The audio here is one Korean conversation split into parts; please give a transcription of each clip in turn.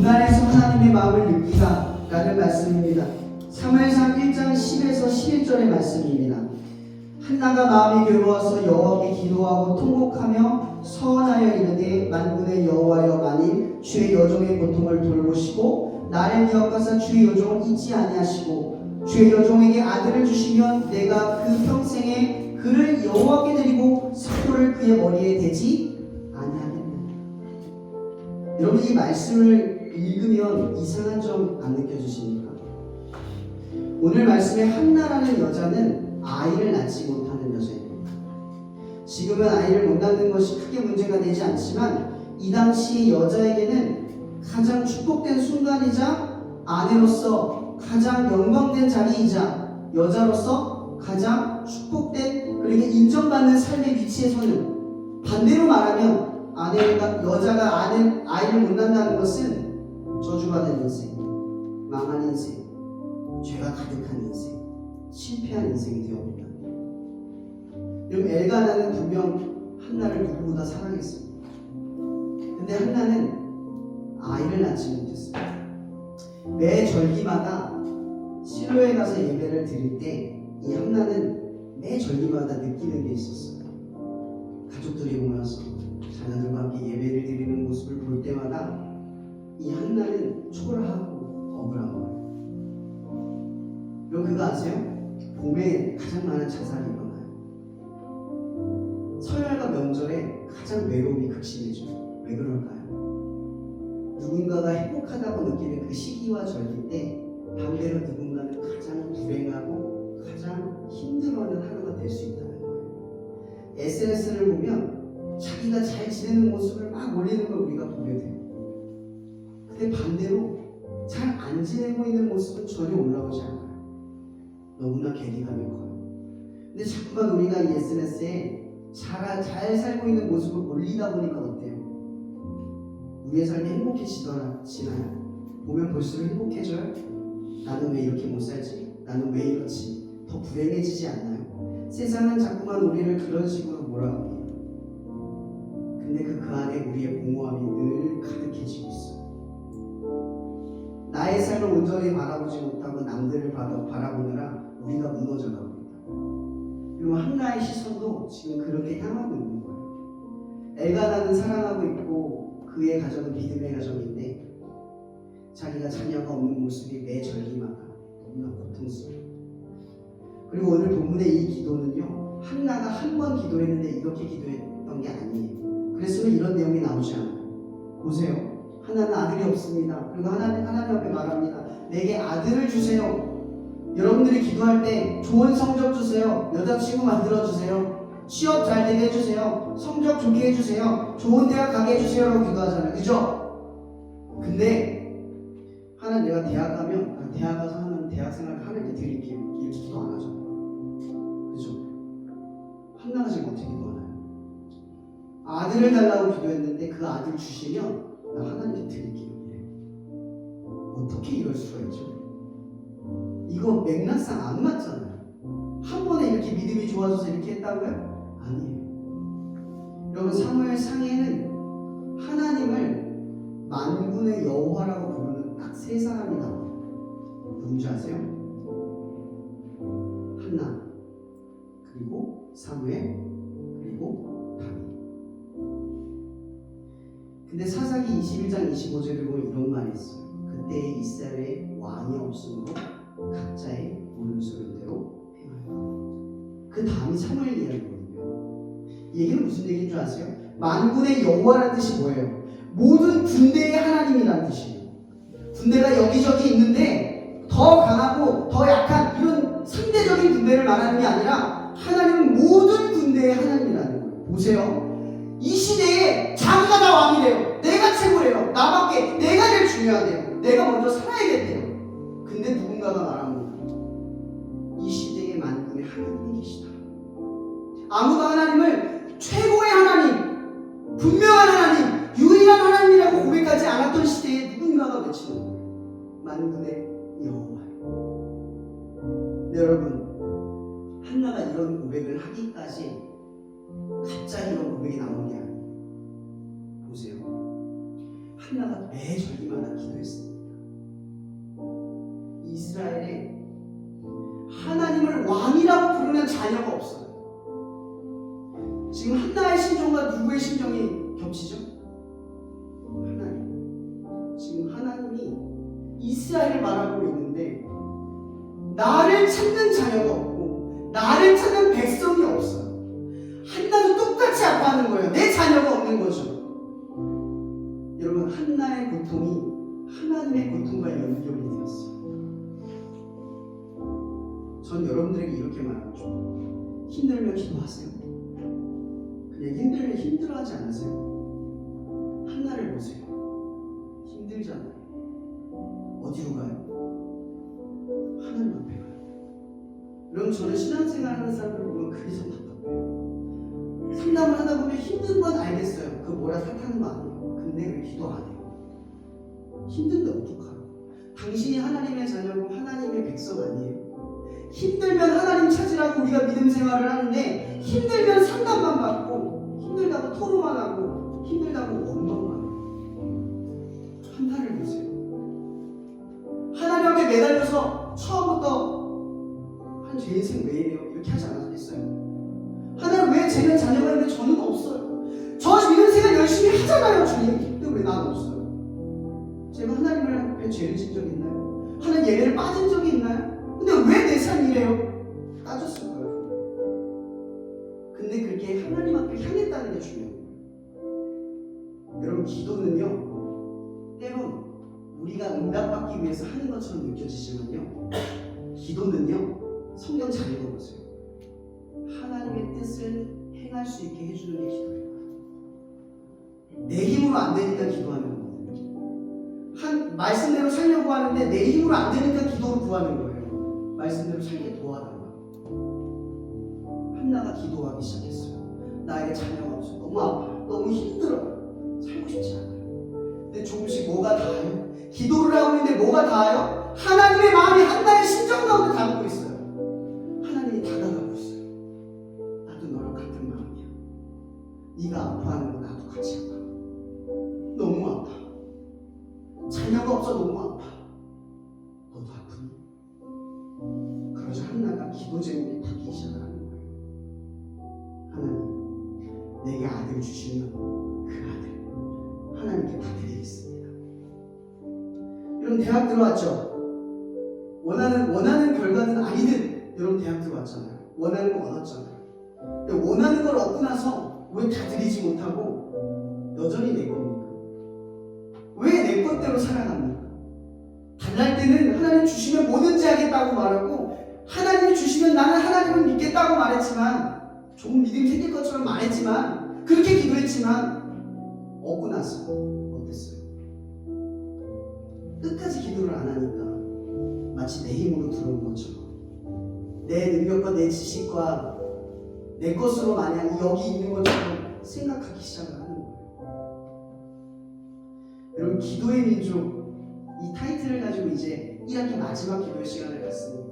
고난에서 하나님의 마음을 느끼다 라는 말씀입니다. 사무엘상 1장 10에서 11절의 말씀입니다. 한나가 마음이 괴로워서 여호와께 기도하고 통곡하며 서원하여 이르되 만군의 여호와여 만일 주의 여종의 고통을 돌보시고 나를 기억하사 주의 여종을 잊지 아니하시고 주의 여종에게 아들을 주시면 내가 그 평생에 그를 여호와께 드리고 사표를 그의 머리에 대지 아니하겠느냐. 여러분, 이 말씀을 읽으면 이상한 점 안 느껴지십니까? 오늘 말씀에 한나라는 여자는 아이를 낳지 못하는 여자입니다. 지금은 아이를 못 낳는 것이 크게 문제가 되지 않지만 이 당시 여자에게는 가장 축복된 순간이자 아내로서 가장 영광된 자리이자 여자로서 가장 축복된 그리고 인정받는 삶의 위치에서는 반대로 말하면 여자가 아이를 못 낳는다는 것은 저주받은 인생, 망한 인생, 죄가 가득한 인생, 실패한 인생이 되어옵니다. 여러분, 엘가나는 분명 한나를 누구보다 사랑했습니다. 근데 한나는 아이를 낳지 못했어요. 매 절기마다 실로에 가서 예배를 드릴 때 이 한나는 매 절기마다 느끼는 게 있었어요. 가족들이 모여서 자녀들과 함께 예배를 드리는 모습을 볼 때마다 이 한나는 초라하고 억울한 거예요. 여러분, 그거 아세요? 봄에 가장 많은 자살이 일어나요. 설날과 명절에 가장 외로움이 극심해져요. 왜 그럴까요? 누군가가 행복하다고 느끼는 그 시기와 절기 때 반대로 누군가는 가장 불행하고 가장 힘들어하는 하루가 될 수 있다는 거예요. SNS를 보면 자기가 잘 지내는 모습을 막 올리는 걸 우리가 보게 돼요. 근데 반대로 잘 안 지내고 있는 모습은 전혀 올라오지 않아요. 너무나 괴리감이 커요. 근데 자꾸만 우리가 이 SNS에 잘 살고 있는 모습을 올리다 보니까 어때요? 우리의 삶이 행복해지나요? 보면 볼수록 행복해져요? 나는 왜 이렇게 못 살지? 나는 왜 이렇지? 더 불행해지지 않나요? 세상은 자꾸만 우리를 그런 식으로 몰아갑니다. 근데 그 안에 우리의 공허함이 늘 가득해지고 있어요. 나의 삶을 온전히 바라보지 못하고 남들을 바라보느라 우리가 무너져 나옵니다. 그리고 한나의 시선도 지금 그렇게 향하고 있는 거예요. 엘가나는 사랑하고 있고 그의 가정은 믿음의 가정인데 자기가 자녀가 없는 모습이 매 절기마다 너무나 고통스러워요. 그리고 오늘 본문의 이 기도는요, 한나가 한 번 기도했는데 이렇게 기도했던 게 아니에요. 그래서 이런 내용이 나오지 않아요. 보세요. 하나는 아들이 없습니다. 그리고 하나님 앞에 말합니다. 내게 아들을 주세요. 여러분들이 기도할 때 좋은 성적 주세요. 여자친구 만들어주세요. 취업 잘 되게 해주세요. 성적 좋게 해주세요. 좋은 대학 가게 해주세요 라고 기도하잖아요. 그죠? 근데 하나는 내가 대학 가면 대학 가서 하는 대학생활 하나님께 드릴게요. 이렇게 기도 안 하죠. 그죠? 한나가 지금 어떻게 기도하나요? 아들을 달라고 기도했는데 그 아들 주시면 나 하나님께 드릴게요. 어떻게 이럴 수가 있죠? 이거 맥락상 안 맞잖아요. 한 번에 이렇게 믿음이 좋아져서 이렇게 했다고요? 아니에요. 여러분, 사무엘 상에는 하나님을 만군의 여호와라고 부르는 딱 세 사람이 나와요. 누군지 아세요? 한나, 그리고 사무엘, 그리고 다윗. 근데 사사기 21장 25절을 보면 이런 말이 있어요. 그때 이스라엘에 왕이 없으므로 각자의 오른손대로 행하여. 그 다음이 사무엘 이야기거든요. 이 얘기는 무슨 얘기인 줄 아세요? 만군의 여호와라는 뜻이 뭐예요? 모든 군대의 하나님이라는 뜻이에요. 군대가 여기저기 있는데 더 강하고 더 약한 이런 상대적인 군대를 말하는 게 아니라 하나님은 모든 군대의 하나님이라는 거예요. 보세요. 이 시대에 자기가 다 왕이래요. 내가 최고래요. 나밖에 내가 제일 중요하대요. 내가 먼저 살아야겠대요. 근데 누군가가 말합니다. 이 시대에 만군의 하나님이 계시다. 아무도 하나님을 최고의 하나님, 분명한 하나님, 유일한 하나님이라고 고백하지 않았던 시대에 누군가가 외치는 거예요. 만군의 여호와요. 네, 여러분, 한나가 이런 고백을 하기까지 갑자기 이런 고백이 나오는 게 아니에요. 보세요. 한나가 매절기마다 기도했습니다. 이스라엘에 하나님을 왕이라고 부르는 자녀가 없어요. 지금 한나의 심정과 누구의 심정이 겹치죠? 하나님. 지금 하나님이 이스라엘을 바라보고 있는데 나를 찾는 자녀가 없고 나를 찾는 백성이 없어요. 한나도 똑같이 아파하는 거예요. 내 자녀가 없는 거죠. 여러분, 한나의 고통이 하나님의 고통과 연결이 되었어요. 전 여러분들에게 이렇게 말하고 싶어요. 힘들면 기도하세요. 그냥 힘들면 힘들어하지 않으세요. 한나를 보세요. 힘들잖아요. 어디로 가요? 하나님 앞에 가요. 여러분, 저는 신앙생활 하는 사람들 보면 그래서 답답해요. 상담을 하다 보면 힘든 건 알겠어요. 그 뭐라 탓하는 거 아니에요. 근데 왜 기도 안 해요? 힘든데 어떡하라고? 당신이 하나님의 자녀고 하나님의 백성 아니에요? 힘들면 하나님 찾으라고 우리가 믿음 생활을 하는데 힘들면 상담만 받고 힘들다고 토로만 하고 힘들다고 원망만 하고. 한나를 보세요. 하나님 앞에 매달려서 처음부터 한 제 인생 왜 이래요? 이렇게 하지 않았겠어요? 하나님, 왜 쟤는 자녀가 있는데 저는 없어요? 저 믿음 생활 열심히 하잖아요, 주님. 근데 왜 나는 없어요? 제가 하나님을 앞에 죄를 진 적이 있나요? 하나님 예배를 빠진 적이 있나요? 근데 왜 내 삶이 이래요? 따졌을 거예요. 근데 그렇게 하나님 앞에 향했다는 게 중요해요. 여러분, 기도는요, 때론 우리가 응답받기 위해서 하는 것처럼 느껴지지만요, 기도는요, 성경 잘 읽어보세요. 하나님의 뜻을 행할 수 있게 해주는 게 기도예요. 내 힘으로 안 되니까 기도하는 거거든요. 한 말씀대로 살려고 하는데 내 힘으로 안 되니까 기도로 구하는 거예요. 말씀대로 살게 도와달라. 한나가 기도하기 시작했어요. 나에게 자녀가 없어. 너무 아파. 너무 힘들어. 살고 싶지 않아요. 근데 조금씩 뭐가 닿아요? 기도를 하고 있는데 뭐가 닿아요? 하나님의 마음이 한나의 심정 가운데 담고 있어요. 하나님이 다가가고 있어요. 나도 너랑 같은 마음이야. 네가 아파하는 거 나도 같이 아파. 너무 아파. 자녀가 없어 너무 아파. 너도 아프니? 그러자 한나가 기도 제목이 바뀌기 시작하는 거예요. 하나님, 내게 아들 주시면 그 아들 하나님께 다 드리겠습니다. 여러분, 대학 들어왔죠? 원하는 결과는 아니든 여러분 대학 들어왔잖아요. 원하는 거 얻었잖아요. 근데 원하는 걸 얻고 나서 왜 다 드리지 못하고 여전히 내 겁니까? 왜 내 것대로 살아갑니까? 달랄 때는 하나님 주시면 뭐든지 하겠다고 말하고 하나님이 주시면 나는 하나님을 믿겠다고 말했지만 좋은 믿음이 생길 것처럼 말했지만 그렇게 기도했지만 얻고 나서 어땠어요? 끝까지 기도를 안 하니까 마치 내 힘으로 들어온 것처럼 내 능력과 내 지식과 내 것으로 마냥 여기 있는 것처럼 생각하기 시작을 하는 거예요. 여러분, 기도의 민족, 이 타이틀을 가지고 이제 1학기 마지막 기도의 시간을 갖습니다.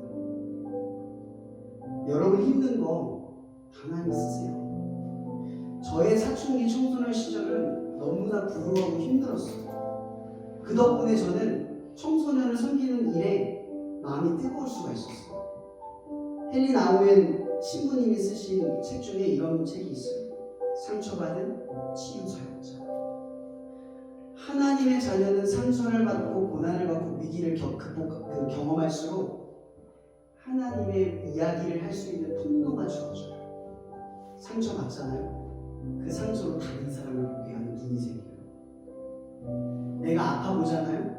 여러분 힘든 거 가만히 쓰세요. 저의 사춘기 청소년 시절은 너무나 부러워하고 힘들었어요. 그 덕분에 저는 청소년을 섬기는 일에 마음이 뜨거울 수가 있었어요. 헨리 나우엔 신부님이 쓰신 책 중에 이런 책이 있어요. 상처받은 치유 사역자. 하나님의 자녀는 상처를 받고 고난을 받고 위기를 경험할수록 하나님의 이야기를 할 수 있는 통로가 주어져요. 상처 받잖아요. 그 상처로 다른 사람을 보게 하는 눈이 생겨요. 내가 아파 보잖아요.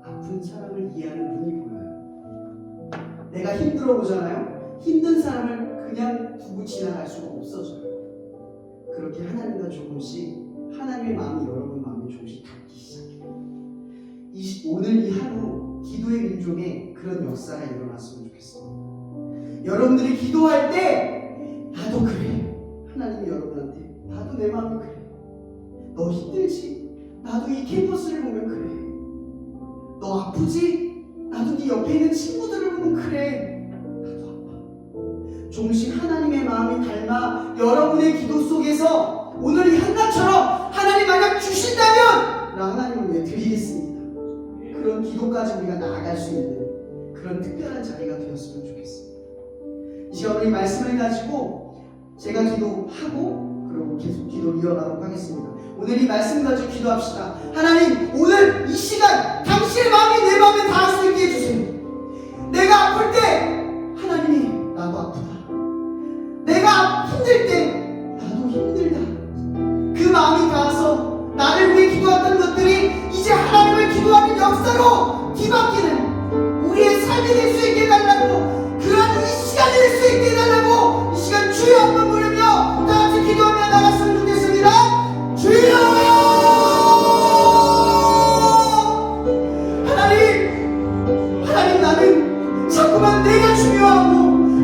아픈 사람을 이해하는 눈이 보여요. 내가 힘들어 보잖아요. 힘든 사람을 그냥 두고 지나갈 수가 없어져요. 그렇게 하나님과 조금씩 하나님의 마음이 여러분 마음에 조금씩 닿기 시작해요. 오늘 이 하루 기도의 민족에 그런 역사가 일어났으면 좋겠습니다. 여러분들이 기도할 때 나도 그래. 하나님이 여러분한테 나도 내 마음이 그래. 너 힘들지? 나도 이 캠퍼스를 보면 그래. 너 아프지? 나도 네 옆에 있는 친구들을 보면 그래. 나도 아파. 조금씩 하나님의 마음이 닮아 여러분의 기도 속에서 오늘 이 한나처럼 하나님 만약 주신다면 하나님을 왜 드리겠습니다. 그런 기도까지 우리가 나아갈 수 있는 그런 특별한 자리가 되었으면 좋겠습니다. 이 시간 우리 말씀을 가지고 제가 기도하고 그리고 계속 기도를 이어가도록 하겠습니다. 오늘 이 말씀 가지고 기도합시다. 하나님, 오늘 이 시간 당신의 마음이 내 마음에 닿을 수 있게 해주세요. 내가 아플 때 하나님이 나도 아프다. 내가 힘들 때 나도 힘들다. 그 마음이 닿아서 나를 위해 기도했던 것들이 이제 하나님을 기도하는 역사로 뒤바뀌는 우리의 삶이 될 수 있게 해달라고, 그러한 이 시간이 될 수 있게 해달라고 이 시간 주여 한번 부르며 다같이 기도하며 나갔으면 좋겠습니다. 주여! 하나님, 나는 자꾸만 내가 중요하고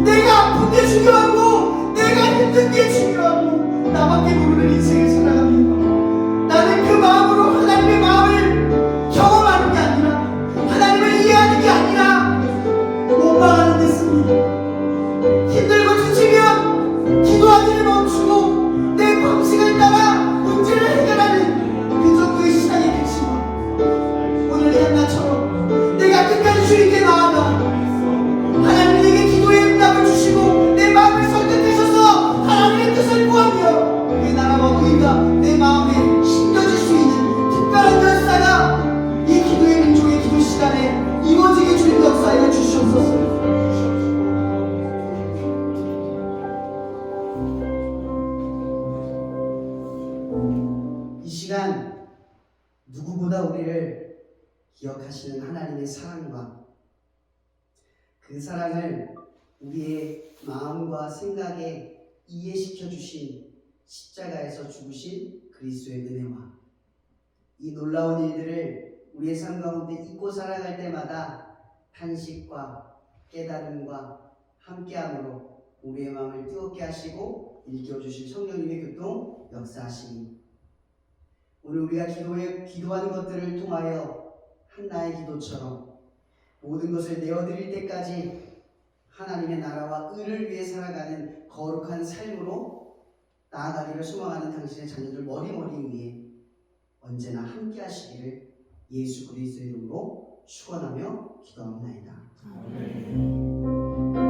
내가 아픈 게 중요하고 내가 힘든 게 중요하고 나밖에 모르는 인생을 살아갑니다. 나는 그 마음으로 하나님의 마음을 경험하는 게 아니라 하나님을 이해하는 게 아니라 원망하는 데 씁니다. 힘들고 지치면 기도하기를 멈추고 내 방식을 따라 문제를 해결하는 그 정도의 신앙이 되지만 오늘 이 한나처럼 내가 끝까지 주님께 나아가 하나님 내게 기도의 응답을 주시고 내 마음을 설득하셔서 하나님의 뜻을 구하며 그의 나라와 의가 내 마음에 심겨질 수 있는 특별한 역사가 이 기도의 민족의 기도 시간에 이루어지게 주님 역사에 주시옵소서. 이 시간 누구보다 우리를 기억하시는 하나님의 사랑과 그 사랑을 우리의 마음과 생각에 이해시켜 주신 십자가에서 죽으신 그리스도의 은혜와 이 놀라운 일들을 우리의 삶 가운데 잊고 살아갈 때마다 탄식과 깨달음과 함께함으로 우리의 마음을 뜨겁게 하시고 일깨워주실 성령님의 교통 역사하시니 오늘 우리가 기도한 것들을 통하여 한나의 기도처럼 모든 것을 내어드릴 때까지 하나님의 나라와 의를 위해 살아가는 거룩한 삶으로 나아가기를 소망하는 당신의 자녀들 머리머리 위에 언제나 함께 하시기를 예수 그리스도의 이름으로 축원하며 기도합니다. 아멘.